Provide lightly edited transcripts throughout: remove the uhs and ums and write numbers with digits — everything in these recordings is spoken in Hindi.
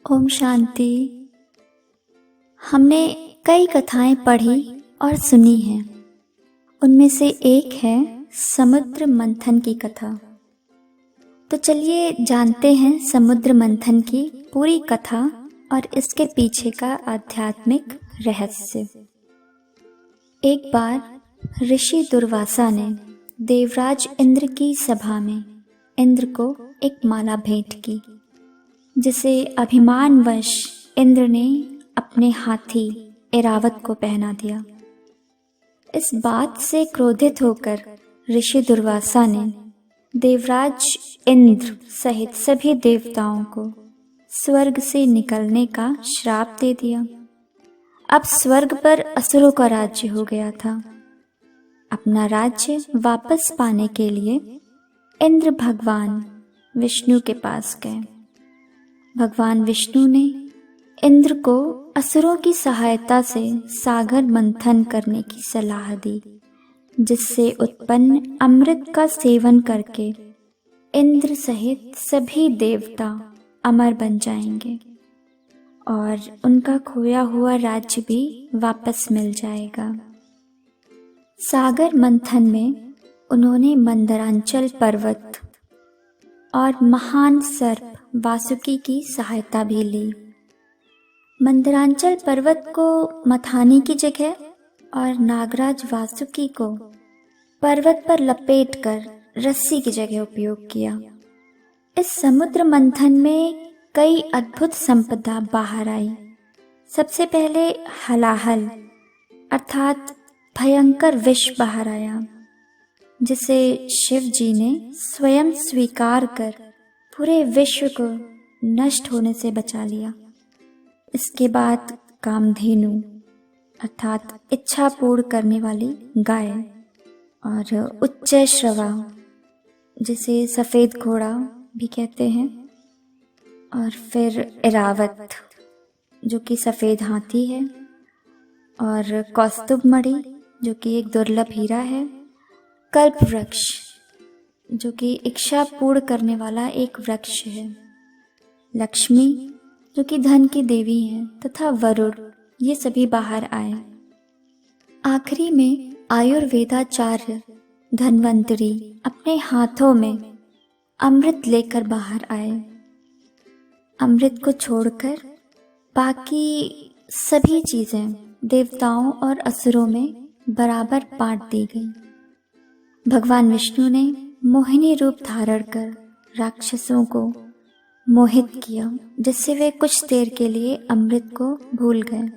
ओम शांति। हमने कई कथाएं पढ़ी और सुनी हैं। उनमें से एक है समुद्र मंथन की कथा। तो चलिए जानते हैं समुद्र मंथन की पूरी कथा और इसके पीछे का आध्यात्मिक रहस्य। एक बार ऋषि दुर्वासा ने देवराज इंद्र की सभा में इंद्र को एक माला भेंट की, जिसे अभिमानवश इंद्र ने अपने हाथी ऐरावत को पहना दिया। इस बात से क्रोधित होकर ऋषि दुर्वासा ने देवराज इंद्र सहित सभी देवताओं को स्वर्ग से निकलने का श्राप दे दिया। अब स्वर्ग पर असुरों का राज्य हो गया था। अपना राज्य वापस पाने के लिए इंद्र भगवान विष्णु के पास गए। भगवान विष्णु ने इंद्र को असुरों की सहायता से सागर मंथन करने की सलाह दी, जिससे उत्पन्न अमृत का सेवन करके इंद्र सहित सभी देवता अमर बन जाएंगे और उनका खोया हुआ राज्य भी वापस मिल जाएगा। सागर मंथन में उन्होंने मंदरांचल पर्वत और महान सर्प वासुकी की सहायता भी ली। मंदरांचल पर्वत को मथानी की जगह और नागराज वासुकी को पर्वत पर लपेटकर रस्सी की जगह उपयोग किया। इस समुद्र मंथन में कई अद्भुत संपदा बाहर आई। सबसे पहले हलाहल अर्थात भयंकर विष बाहर आया, जिसे शिव जी ने स्वयं स्वीकार कर पूरे विश्व को नष्ट होने से बचा लिया। इसके बाद कामधेनु अर्थात इच्छा पूर्ण करने वाली गाय और उच्चैश्रवा, जिसे सफ़ेद घोड़ा भी कहते हैं, और फिर ऐरावत जो कि सफ़ेद हाथी है, और कौस्तुभमणि जो कि एक दुर्लभ हीरा है, कल्प वृक्ष जो कि इच्छा पूर्ण करने वाला एक वृक्ष है, लक्ष्मी जो कि धन की देवी है, तथा वरुण, ये सभी बाहर आए। आखिरी में आयुर्वेदाचार्य धन्वंतरी अपने हाथों में अमृत लेकर बाहर आए। अमृत को छोड़कर बाकी सभी चीज़ें देवताओं और असुरों में बराबर बांट दी गई। भगवान विष्णु ने मोहिनी रूप धारण कर राक्षसों को मोहित किया, जिससे वे कुछ देर के लिए अमृत को भूल गए।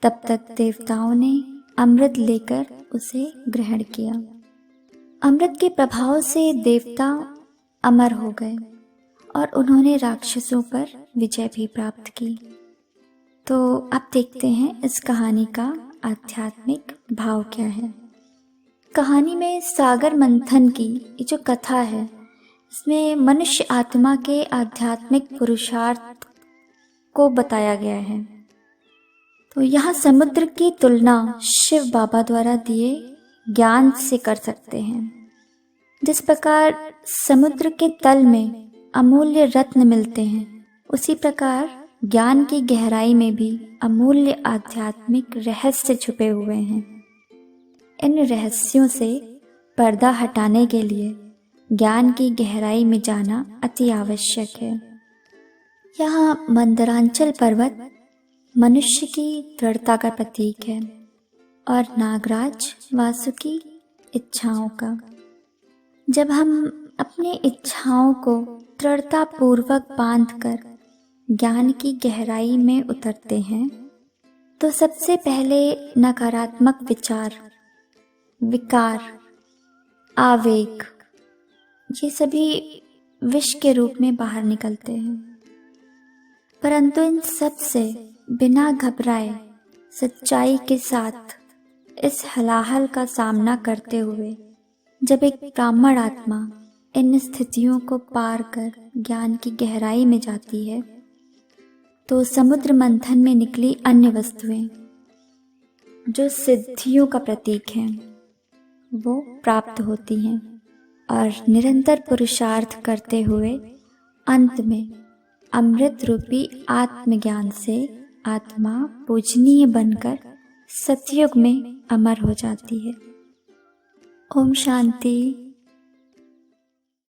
तब तक देवताओं ने अमृत लेकर उसे ग्रहण किया। अमृत के प्रभाव से देवता अमर हो गए और उन्होंने राक्षसों पर विजय भी प्राप्त की। तो अब देखते हैं इस कहानी का आध्यात्मिक भाव क्या है। कहानी में सागर मंथन की ये जो कथा है, इसमें मनुष्य आत्मा के आध्यात्मिक पुरुषार्थ को बताया गया है। तो यहाँ समुद्र की तुलना शिव बाबा द्वारा दिए ज्ञान से कर सकते हैं। जिस प्रकार समुद्र के तल में अमूल्य रत्न मिलते हैं, उसी प्रकार ज्ञान की गहराई में भी अमूल्य आध्यात्मिक रहस्य छुपे हुए हैं। इन रहस्यों से पर्दा हटाने के लिए ज्ञान की गहराई में जाना अति आवश्यक है। यहाँ मंदरांचल पर्वत मनुष्य की दृढ़ता का प्रतीक है और नागराज वासुकी इच्छाओं का। जब हम अपनी इच्छाओं को दृढ़ता पूर्वक बांधकर ज्ञान की गहराई में उतरते हैं, तो सबसे पहले नकारात्मक विचार, विकार, आवेग, ये सभी विष के रूप में बाहर निकलते हैं। परंतु इन सब से बिना घबराए सच्चाई के साथ इस हलाहल का सामना करते हुए जब एक ब्राह्मण आत्मा इन स्थितियों को पार कर ज्ञान की गहराई में जाती है, तो समुद्र मंथन में निकली अन्य वस्तुएं जो सिद्धियों का प्रतीक हैं, वो प्राप्त होती हैं और निरंतर पुरुषार्थ करते हुए अंत में अमृत रूपी आत्मज्ञान से आत्मा पूजनीय बनकर सतयुग में अमर हो जाती है। ओम शांति।